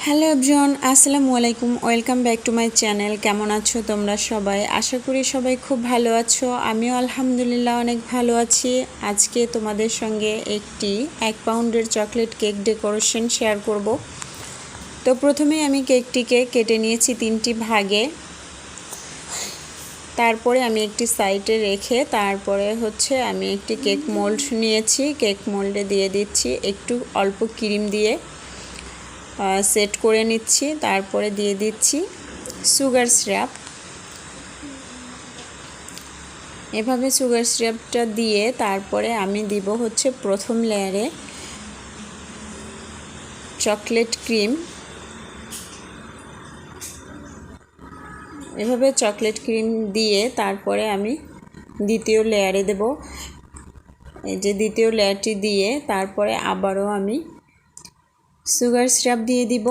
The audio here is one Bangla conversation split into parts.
হ্যালো এভরিওয়ান, আসসালামু আলাইকুম। Welcome back to my channel. কেমন আছো তোমরা সবাই? আশা করি সবাই খুব ভালো আছো। আমিও আলহামদুলিল্লাহ অনেক ভালো আছি। আজকে তোমাদের সঙ্গে একটি 1 পাউন্ডের চকলেট কেক ডেকোরেশন শেয়ার করব। তো প্রথমেই আমি কেকটিকে কেটে নিয়েছি 3টি ভাগে। তারপরে আমি একটি সাইডে রেখে তারপরে আমি একটি কেক মোল্ড নিয়েছি। কেক মোল্ডে দিয়ে দিচ্ছি একটু অল্প ক্রিম দিয়ে সেট করে নিচ্ছি। তারপরে দিয়ে দিচ্ছি সুগার সিরাপ। এভাবে সুগার সিরাপটা দিয়ে তারপরে আমি দিব প্রথম লেয়ারে চকলেট ক্রিম। এভাবে চকলেট ক্রিম দিয়ে তারপরে আমি দ্বিতীয় লেয়ারে দেব। এই যে দ্বিতীয় লেয়ারটি দিয়ে তারপরে আবারও আমি সুগার সিরাপ দিয়ে দিব।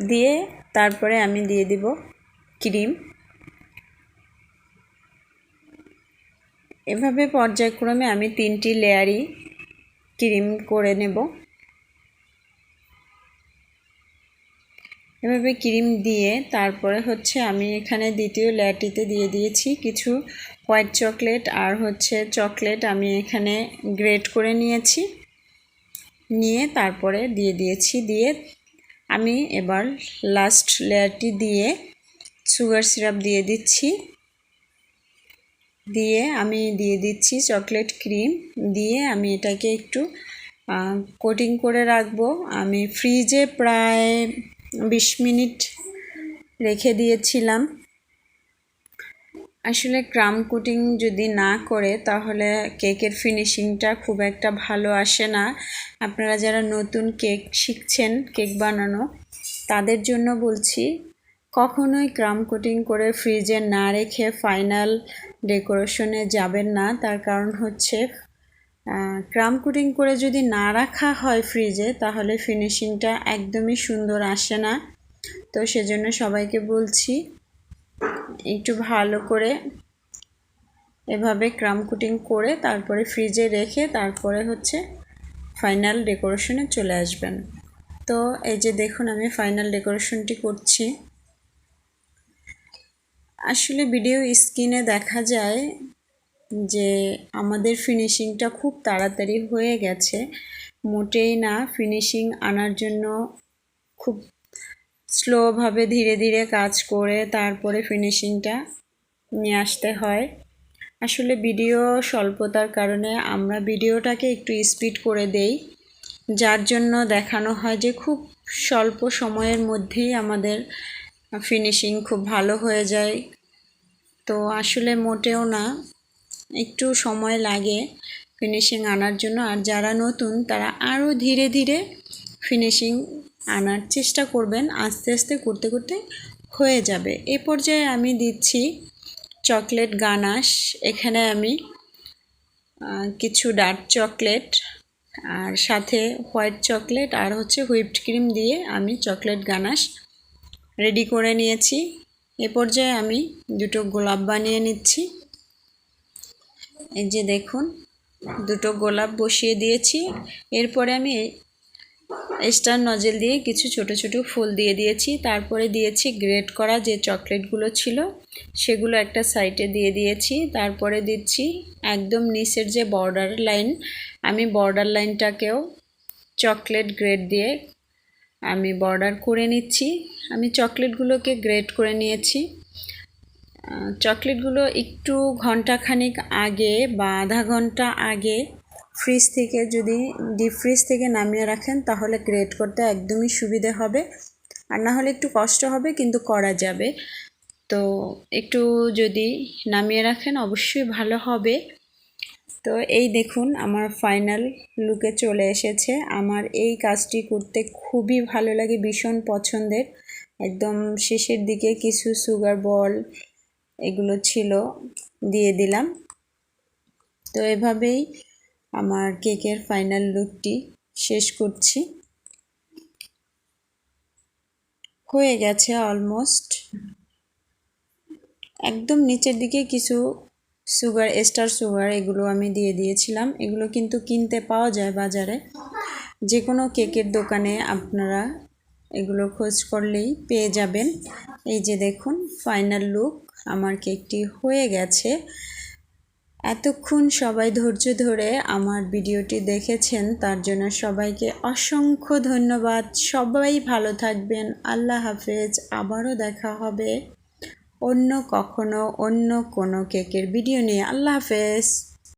দিয়ে তারপরে আমি দিয়ে দিব ক্রিম। এভাবে পর্যায়ক্রমে আমি 3টি লেয়ারই ক্রিম করে নেব। এভাবে ক্রিম দিয়ে তারপরে আমি এখানে দ্বিতীয় লেয়ারটিতে দিয়ে দিয়েছি কিছু হোয়াইট চকলেট আর চকলেট আমি এখানে গ্রেট করে নিয়েছি। নিয়ে তারপরে দিয়ে দিয়েছি। দিয়ে আমি এবার লাস্ট লেয়ারটি দিয়ে সুগার সিরাপ দিয়ে দিচ্ছি। দিয়ে আমি দিয়ে দিচ্ছি চকলেট ক্রিম। দিয়ে আমি এটাকে একটু কোটিং করে রাখবো। আমি ফ্রিজে প্রায় 20 মিনিট রেখে দিয়েছিলাম। আসলে ক্রাম কোটিং যদি না করে তাহলে কেকের ফিনিশিংটা খুব একটা ভালো আসে না। আপনারা যারা নতুন কেক শিখছেন, কেক বানানো, তাদের জন্য বলছি কখনোই ক্রাম কোটিং করে ফ্রিজে না রেখে ফাইনাল ডেকোরেশনে যাবেন না। তার কারণ ক্রাম কোটিং করে যদি না রাখা হয় ফ্রিজে তাহলে ফিনিশিংটা একদমই সুন্দর আসে না। তো সেজন্য সবাইকে বলছি একটু ভালো করে এভাবে ক্রাম কোটিং করে তারপরে ফ্রিজে রেখে তারপরে ফাইনাল ডেকোরেশনে চলে আসবেন। তো এই যে দেখুন আমি ফাইনাল ডেকোরেশনটি করছি। আসলে ভিডিও স্ক্রিনে দেখা যায় যে আমাদের ফিনিশিংটা খুব তাড়াতাড়ি হয়ে গেছে। মোটেই না, ফিনিশিং আনার জন্য খুব স্লোভাবে ধীরে ধীরে কাজ করে তারপরে ফিনিশিংটা নিয়ে আসতে হয়। আসলে ভিডিও স্বল্পতার কারণে আমরা ভিডিওটাকে একটু স্পিড করে দেই, যার জন্য দেখানো হয় যে খুব স্বল্প সময়ের মধ্যেই আমাদের ফিনিশিং খুব ভালো হয়ে যায়। তো আসলে মোটেও না, একটু সময় লাগে ফিনিশিং আনার জন্য। আর যারা নতুন তারা আরও ধীরে ধীরে ফিনিশিং আনার চেষ্টা করবেন। আস্তে আস্তে করতে করতে হয়ে যাবে। এ পর্যায়ে আমি দিচ্ছি চকলেট গানাশ। এখানে আমি কিছু ডার্ক চকলেট আর সাথে হোয়াইট চকলেট আর হুইপড ক্রিম দিয়ে আমি চকলেট গানাশ রেডি করে নিয়েছি। এ পর্যায়ে আমি দুটো গোলাপ বানিয়ে নিচ্ছি। এই যে দেখুন দুটো গোলাপ বসিয়ে দিয়েছি। এরপরে আমি স্টার নজেল দিয়ে কিছু ছোট ছোট ফুল দিয়ে দিয়েছি। তারপরে দিয়েছি গ্রেট করা যে চকলেটগুলো ছিল সেগুলো একটা সাইডে দিয়ে দিয়েছি। তারপরে দিচ্ছি একদম নিচের যে বর্ডার লাইন, আমি বর্ডার লাইনটাকেও চকলেট গ্রেট দিয়ে আমি বর্ডার করে নিচ্ছি। আমি চকলেটগুলোকে গ্রেট করে নিয়েছি। চকলেটগুলো একটু ঘন্টাখানিক আগে বা আধা ঘন্টা আগে ফ্রিজ থেকে যদি ডিপ ফ্রিজ থেকে নামিয়ে রাখেন তাহলে গ্রেট করতে একদমই সুবিধে হবে। আর না হলে একটু কষ্ট হবে, কিন্তু করা যাবে। তো একটু যদি নামিয়ে রাখেন অবশ্যই ভালো হবে। তো এই দেখুন আমার ফাইনাল লুকে চলে এসেছে। আমার এই কাজটি করতে খুবই ভালো লাগে, ভীষণ পছন্দের। একদম শেষের দিকে কিছু সুগার বল এগুলো ছিল, দিয়ে দিলাম। তো এভাবেই আমার কেকের ফাইনাল লুকটি শেষ করছি। হয়ে গেছে অলমোস্ট। একদম নিচের দিকে কিছু স্টার সুগার এগুলো আমি দিয়ে দিয়েছিলাম। এগুলো কিন্তু কিনতে পাওয়া যায় বাজারে, যে কোনো কেকের দোকানে আপনারা এগুলো খোঁজ করলেই পেয়ে যাবেন। এই যে দেখুন ফাইনাল লুক, আমার কেকটি হয়ে গেছে। এতক্ষণ সবাই ধৈর্য ধরে আমার ভিডিওটি দেখেছেন, তার জন্য সবাইকে অসংখ্য ধন্যবাদ। সবাই ভালো থাকবেন। আল্লাহ হাফেজ। আবারও দেখা হবে অন্য কখনো অন্য কোনো কেকের ভিডিও নিয়ে। আল্লাহ হাফেজ।